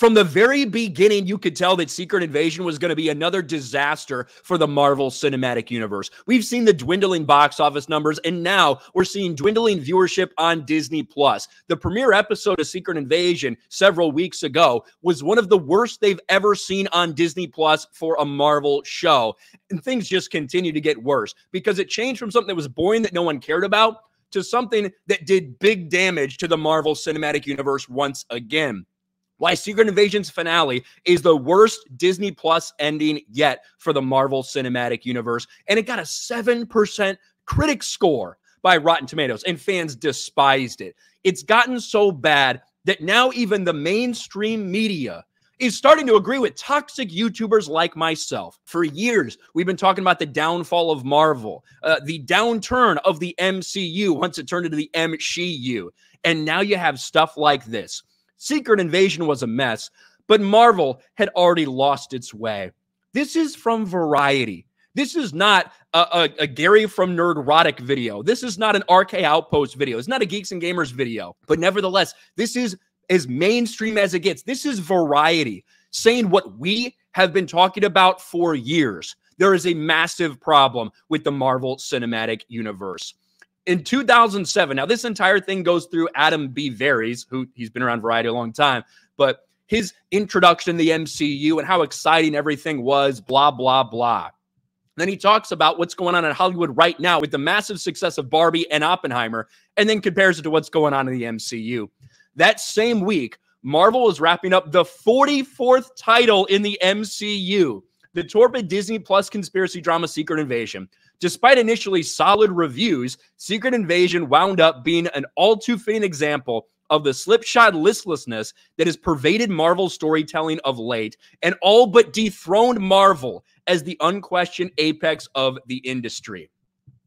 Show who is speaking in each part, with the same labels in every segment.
Speaker 1: From the very beginning, you could tell that Secret Invasion was going to be another disaster for the Marvel Cinematic Universe. We've seen the dwindling box office numbers, and now we're seeing dwindling viewership on Disney+. The premiere episode of Secret Invasion several weeks ago was one of the worst they've ever seen on Disney+ for a Marvel show. And things just continue to get worse because it changed from something that was boring that no one cared about to something that did big damage to the Marvel Cinematic Universe once again. Why Secret Invasion's finale is the worst Disney Plus ending yet for the Marvel Cinematic Universe. And it got a 7% critic score by Rotten Tomatoes, and fans despised it. It's gotten so bad that now even the mainstream media is starting to agree with toxic YouTubers like myself. For years, we've been talking about the downfall of Marvel, the downturn of the MCU once it turned into the MSHU. And now you have stuff like this. Secret Invasion was a mess, but Marvel had already lost its way. This is from Variety. This is not a Gary from Nerdrotic video. This is not an RK Outpost video. It's not a Geeks and Gamers video. But nevertheless, this is as mainstream as it gets. This is Variety saying what we have been talking about for years. There is a massive problem with the Marvel Cinematic Universe. In 2007, now this entire thing goes through Adam B. Verries, who he's been around Variety a long time, but his introduction to the MCU and how exciting everything was, blah, blah, blah. Then he talks about what's going on in Hollywood right now with the massive success of Barbie and Oppenheimer, and then compares it to what's going on in the MCU. That same week, Marvel was wrapping up the 44th title in the MCU, the torpid Disney Plus conspiracy drama Secret Invasion. Despite initially solid reviews, Secret Invasion wound up being an all-too-fitting example of the slipshod listlessness that has pervaded Marvel's storytelling of late and all but dethroned Marvel as the unquestioned apex of the industry.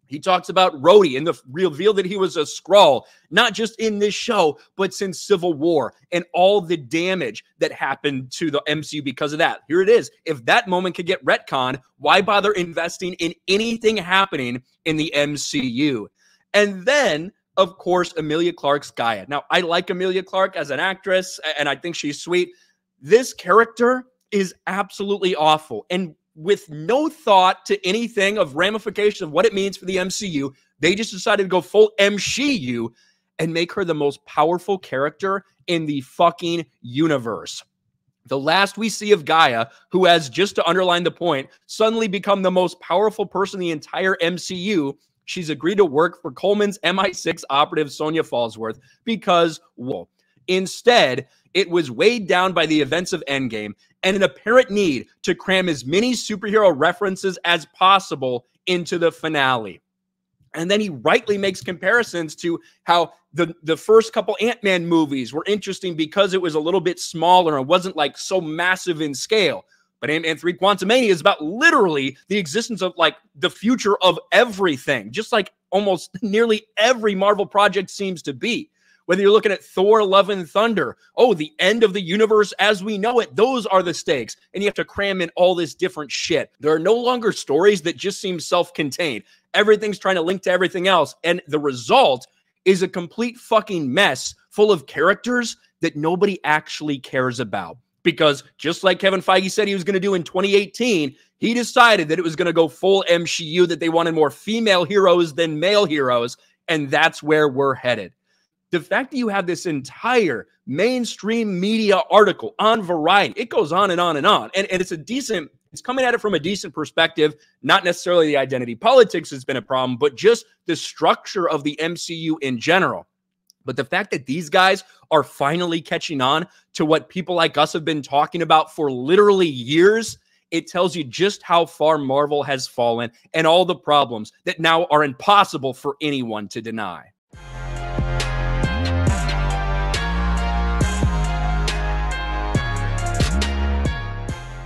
Speaker 1: He talks about Rhodey and the reveal that he was a Skrull, not just in this show, but since Civil War and all the damage that happened to the MCU because of that. Here it is. If that moment could get retconned, why bother investing in anything happening in the MCU? And then, of course, Emilia Clarke's Gaia. Now, I like Emilia Clarke as an actress, and I think she's sweet. This character is absolutely awful. And with no thought to anything of ramifications of what it means for the MCU, they just decided to go full MSHU and make her the most powerful character in the fucking universe. The last we see of Gaia, who has, just to underline the point, suddenly become the most powerful person in the entire MCU, she's agreed to work for Coleman's MI6 operative Sonya Falsworth because, well, instead, it was weighed down by the events of Endgame and an apparent need to cram as many superhero references as possible into the finale. And then he rightly makes comparisons to how the first couple Ant-Man movies were interesting because it was a little bit smaller and wasn't like so massive in scale. But Ant-Man 3 Quantumania is about literally the existence of like the future of everything, just like almost nearly every Marvel project seems to be. Whether you're looking at Thor, Love and Thunder, oh, the end of the universe as we know it, those are the stakes. And you have to cram in all this different shit. There are no longer stories that just seem self-contained. Everything's trying to link to everything else. And the result is a complete fucking mess full of characters that nobody actually cares about. Because just like Kevin Feige said he was going to do in 2018, he decided that it was going to go full MSHU, that they wanted more female heroes than male heroes. And that's where we're headed. The fact that you have this entire mainstream media article on Variety, it goes on and on and on. And it's coming at it from a decent perspective, not necessarily the identity politics has been a problem, but just the structure of the MCU in general. But the fact that these guys are finally catching on to what people like us have been talking about for literally years, it tells you just how far Marvel has fallen and all the problems that now are impossible for anyone to deny.